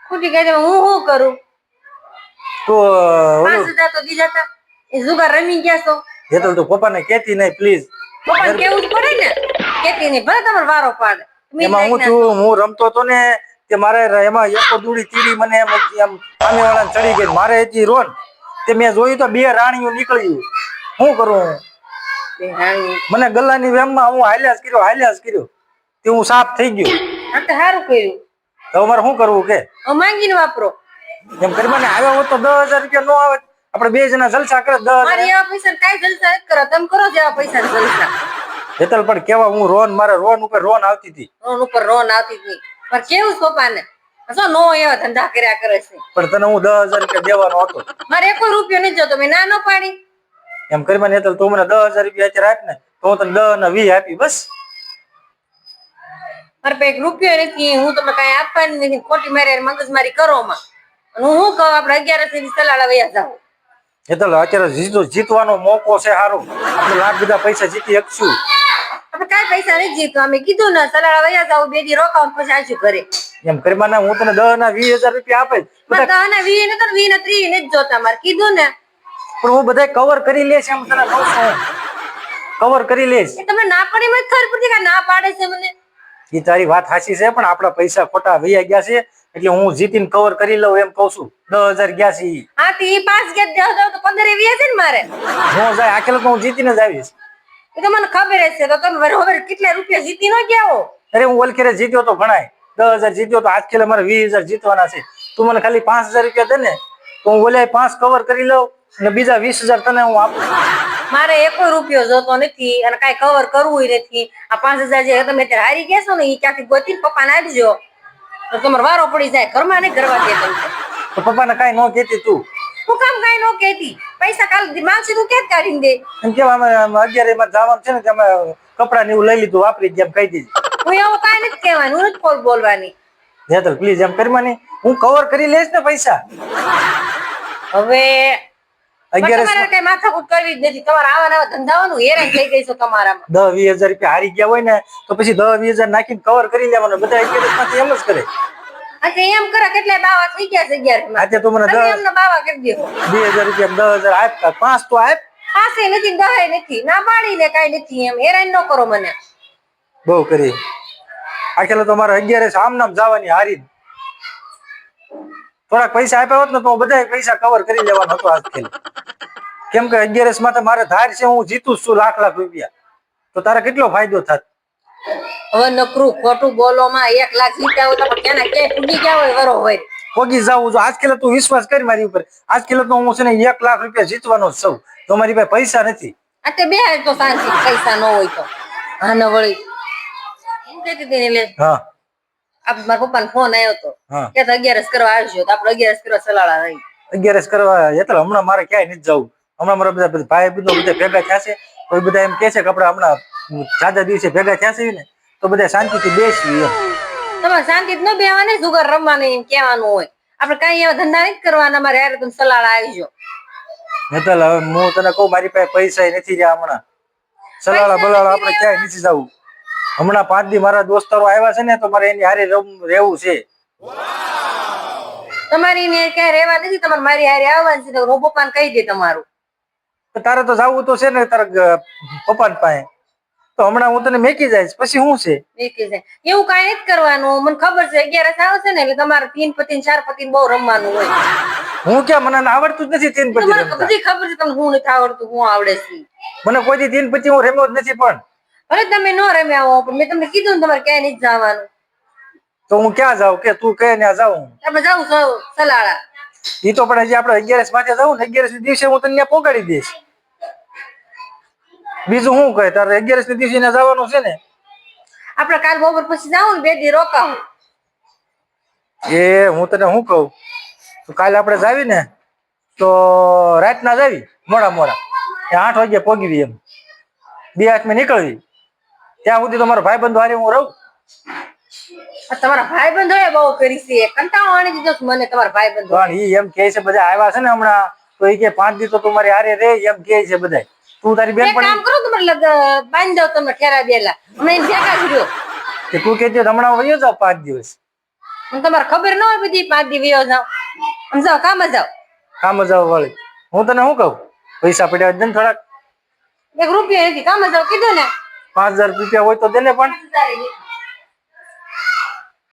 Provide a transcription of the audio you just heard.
ખોટી કહી દે હું શું કરું? તો 5,000 તો દીધા હતા. એ જુગાર રમી ગયા છો. હેતલ તું પપ્પાને કહેતી નહીં પ્લીઝ. પપ્પાને કેવું જ પડે ને. કેતી નહીં ભલે તમારો વારો પાડે. એમાં હું રમતો હતો ને તે મારે એમાં એક દૂડી તીડી મને એમ સામેવાળાને ચડી ગઈ મારે હતી રોન તે મેં જોયું તો 2 રાણીઓ નીકળી. શું કરું? મને ગલ્લાની વેમમાં હું હાલ્યાસ કર્યો તે હું સાફ થઈ ગયો. આ તો સારું કર્યું. તો મારે શું કરવું કે માંગીને વાપરો એમ કરી મને આવ્યા હોત તો 10,000 રૂપિયા નો આવે. આપણે 2 જણા જલસા કરે 10,000. મારે એવા પૈસા કઈ જલસા નથી કરો. તમે કરો જેવા પૈસા જલસા. હેતલ પણ કેવા હું રોન મારે રોન ઉપર રોન આવતી હતી. રોન ઉપર રોન આવતી હતી પણ કેવું પપ્પાને શું નો એવા ધંધા કર્યા કરે છે. પણ તને હું 10,000 રૂપિયા દેવાનો હતો. મારે 1 રૂપિયો નહીં જોતો. મેં ના પાડી એમ કરી મને હેતલ તું મને 10,000 રૂપિયા અત્યારે આપ ને તો હું તને 10 ને 20 આપી બસ. મારે પાસે 1 રૂપિયો નથી. હું તમને કઈ આપવાની નથી. ખોટી મારે મગજમારી કરો માં. હું શું કહું આપણે 11 ની સલાડા વયા જાવ. હેતલ અત્યારે જીતવાનો મોકો છે સારો. આપણે લાખ બધા પૈસા જીતી શકશું. આપણે કઈ પૈસા નથી જીતો. અમે કીધું ને સલાડા વયા જાવ 2 દી રોકાવ પછી આશું ઘરે. એમ કરી મને હું તને 10 ના 20,000 રૂપિયા આપે. 10 ના 20 ને તો 20 ને 30 નથી જોતા. મારે કીધું ને પણ હું બધા કવર કરી લેશ એમ તને કહું છું. કવર કરી લેશ. તમને ના પડી મને ખબર પડતી કે ના પાડે છે મને. એ તારી વાત સાચી છે પણ આપણા પૈસા ખોટા વયા ગયા છે એટલે હું જીતીને કવર કરી લઉં એમ કહું છું. 10,000 ગયા છે. હા તો એ 5 ગયા દેવ તો 15 વ્યા છે ને મારે. હું જાય આખેલો તો હું જીતીને જ આવીશ. એ તો મને ખબર જ છે. તો તમે હવે કેટલા રૂપિયા જીતી ન ગયા હો? અરે હું ઓલખેરે જીત્યો તો ઘણાય 10,000 જીત્યો તો આજ ખેલે મારે 20,000 જીતવાના છે. તું મને ખાલી 5,000 રૂપિયા દે ને તો હું ઓલે 5 કવર કરી લઉં અને બીજા 20,000 તને હું આપું. મારે 1 રૂપિયો જોતો નથી અને કઈ કવર કરવું નથી. આ 5,000 જે તમે અત્યારે હારી ગયા છો ને એ ક્યાંથી ગોતીને પપ્પાને આપજો તો તમારો વારો પડી જાય. ઘરમાં નહીં કરવા દે તમને. તો પપ્પાને કઈ ન કહેતી તું? હું કામ કઈ ન કહેતી? પૈસા કાલ માંગશે તું ક્યાં કાઢીને દે? એમ કેવા અમે 11 માં જવાનું છે ને તમે કપડા ને એવું લઈ લીધું વાપરી ગયા કહી દીધી. હું એવું કઈ નથી કહેવાનું. હું નથી બોલવાની. હેતલ પ્લીઝ એમ કરી મને હું કવર કરી લઈશ ને પૈસા. હવે 11 તમારે કઈ માથાકૂટ કરવી જ નથી. તમારે આવા નવા ધંધાવાનું હેરાન થઈ ગઈ છો તમારામાં. 10-20,000 રૂપિયા હારી ગયા હોય ને તો પછી 10-20,000 નાખીને કવર કરી લેવાનું. બધા 11 માંથી એમ જ કરે. અચ્છા એમ કરે કેટલા બાવા થઈ ગયા છે 11 માં. આજે તું મને 10 એમને બાવા કરી દેવો. 2,000 રૂપિયા 10,000 આપ 5 તો આપ. પાસે નથી 10 નથી. ના પાડીને કઈ નથી. એમ હેરાન ન કરો મને. બહુ કરી આખેલો તો મારે 11 આમ નામ જવાની હારી. થોડાક પૈસા આપ્યા હોત ને તો બધા પૈસા કવર કરી લેવાનો હતો આજ ખેલ. કેમ કે 11 માં મારે ધાર છે હું જીતું છું લાખ રૂપિયા. તો તારે કેટલો ફાયદો થાત? હવે નકરું ખોટું બોલો માં 1 લાખ જીત્યા હોય તો કેના કે પૂગી ગયા હોય વરો હોય પોગી જાવું. જો આજ ખેલે તું વિશ્વાસ કરી મારી ઉપર. આજ ખેલે તો હું છે ને 1 લાખ રૂપિયા જીતવાનો જ છું. તો મારી પાસે પૈસા નથી. આ બે તો શાંતિ પૈસા ન હોય તો હા ન વળી હું કહેતી હતી ને હા આપ મારા પપ્પાનો ફોન આવ્યો હતો કે 11 કરવા આવજો તો આપણે 11 કરવા સલાડા રહી 11 કરવા. એટલે હમણાં મારે ક્યાંય નથી જવું. હમણાં મારા બધા ભાઈ બધો બધા ભેગા થયા છે. કોઈ બધા એમ કે છે કે આપણે હમણાં સાદા દિવસે ભેગા થયા છે ને તો બધા શાંતિથી બેસવી એમ. તમારે શાંતિ ન બેવાની જુગાર રમવાનું એમ કહેવાનું હોય. આપણે કઈ એવા ધંધા નથી કરવાના. મારે યાર તમે સલાડા આવજો. હેતલ હવે હું તને કહું મારી પાસે પૈસા નથી રહ્યા હમણાં. સલાડા બલાડા આપણે ક્યાંય નથી જવું. હમણાં 5 દી મારા દોસ્તારો આવ્યા છે ને તો મારે એની હારે રહેવું છે. તમારી ને ક્યાં રહેવા નથી. તમારે મારી હારે આવવાનું છે તો હું પપ્પાને કહી દે તમારું. તારે તો જવું તો છે ને તારા પપ્પા પાસે. તો હમણાં હું તને મેકી જઈશ પછી શું છે મેકી જાય એવું કઈ નથી કરવાનું. મને ખબર છે 11 આવશે ને એટલે તમારે 3 પતિ 4 પતિ બહુ રમવાનું હોય. હું ક્યાં મને આવડતું જ નથી 3 પતિ રમતા. બધી ખબર છે તમને હું નથી આવડતું. હું આવડે છે મને કોઈ દી 3 પતિ હું રમ્યો જ નથી. પણ અરે તમે ન રમ્યા હો પણ મેં તમને કીધું ને તમારે ક્યાંય નથી જવાનું. તો હું ક્યાં જાઉં કે તું કહે ને જાઉં? આપણે જાઉં સલાડા. ઈ તો પણ હજી આપણે 11 માથે જાઉં ને 11 દિવસે હું તને ત્યાં પહોંચાડી દઈશ. બીજું શું કહે તારે 11 દિવસે જવાનું છે ને? આપણે કાલ બપોર પછી જાઉં ને 2 દી રોકાવું. એ હું તને શું કહું તો કાલે આપણે જાવી ને તો રાતના જાવી મોડા 8 વાગે પહોંચવી એમ 2 હાથમાં નીકળવી. ત્યાં સુધી તો મારો ભાઈબંધો હારે હું રહું. તમારા ભાઈબંધો એ બહુ કરી છે. કંટાળો આણી દીધો મને તમારા ભાઈબંધો. પણ ઈ એમ કહે છે બધા આવ્યા છે ને હમણાં તો ઈ કે 5 દી તો તું મારી હારે રહે એમ કહે છે બધા. તું તારી બેન કામ કરો તમારે બાંધી દો. તમે ઠેરા દેલા અમે ભેગા કર્યો કે તું કહેતી હમણાં વયો જાવ 5 દિવસ. હું તમારે ખબર ન હોય બધી 5 દી વયો જાવ આમ જાઓ કામ જાવ કામ જ આવવા વાળી હું તને શું કહું પૈસા પડ્યા હોય તો દે ને થોડાક 1 રૂપિયો નથી કામ જાવ કીધું ને 5000 રૂપિયા હોય તો દે ને પણ 5000 ય નથી.